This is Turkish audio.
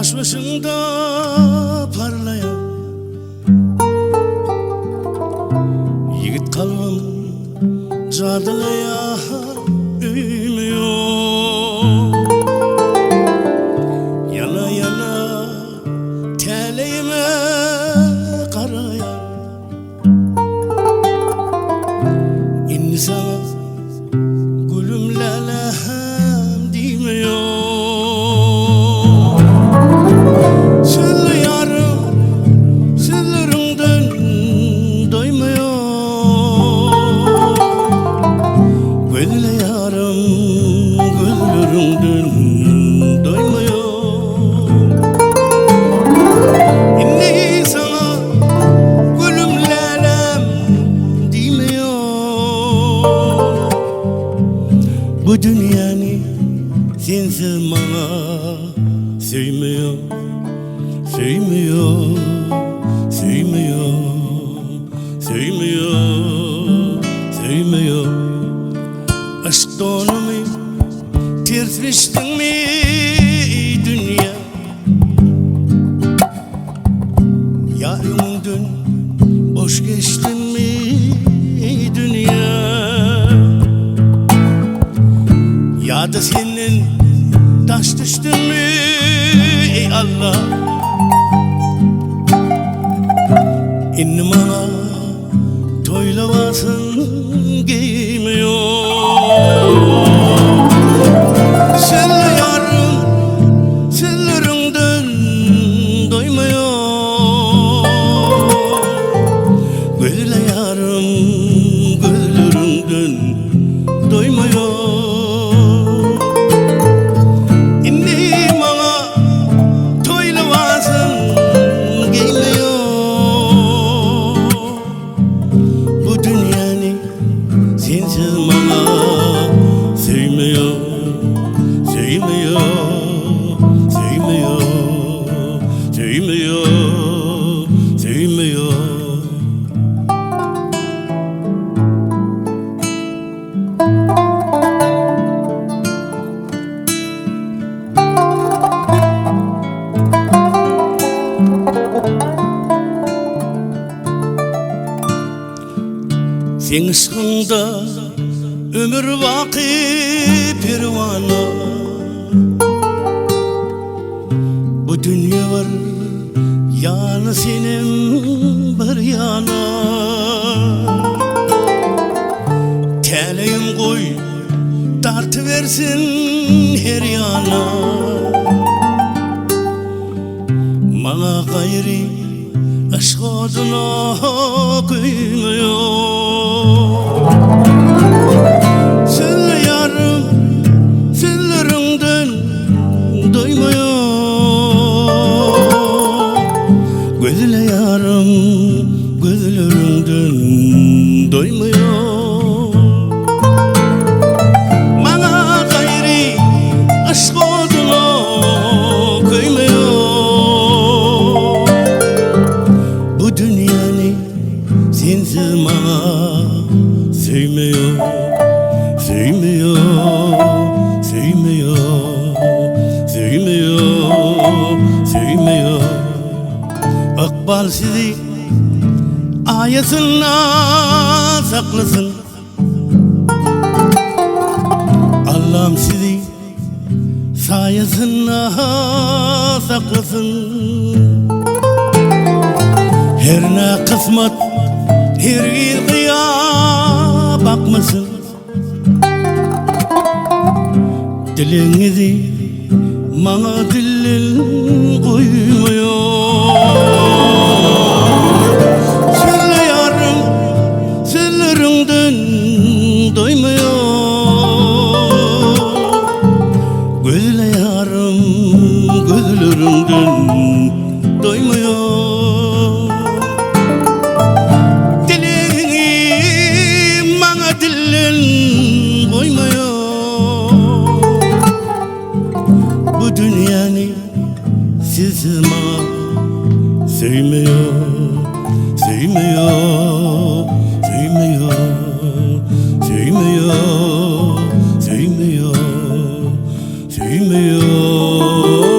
taş başında parlayan yigit kalbim cadılaya üymüyor. Yana yana teleğime karayan inni sana gülüm lelem demiyor. Sırlı yarım sırlarımdan doymuyor. Gözle yarım gözlerimden doymuyor. İnni sana gülüm lelem demiyor. Bu dünyanı sensiz bana sevmiyor. Sevmiyor, sevmiyor, sevmiyor, sevmiyor. Aşk donumu tersleştin mi dünya? Yarımdın boş geçtin mi dünya? Ya da senin taş düştün mü ey Allah? İnni bana toylavasın giymiyor. Senle yarım sırlarımdan doymuyor. Gözle yarım gözlerimden doymuyor. İnni bana toylavasın giymiyor. Bu dünyanı sensiz bana sevmiyor, sevmiyor, sevmiyor, sevmiyor, sevmiyor. Sen ışkında ömür vakit pervana. Bu dünya var yanı senin bir yana. Teleğim koy tartıversin her yana. Bana gayri aşk oduna koymuyor. Senle yarım sırlarımdan doymuyor. Gözle yarım gözlerimden doymuyor. Bana gayri aşk oduna koymuyor. Bu dünyanı sensiz bana sevmiyor, sevmiyor, sevmiyor, sevmiyor, sevmiyor. Akbal sizi ayasına saklasın. Allah'ım sizi sayesinde saklasın. Her ne kısmet her yılgıya bakmasın. Dilinizi bana dilin koymuyor. Senle yarım sırlarımdan doymuyor. Gözle yarım gözlerimden doymuyor. Bu dünyanı sensiz bana sevmiyor, sevmiyor, sevmiyor, sevmiyor, sevmiyor, sevmiyor.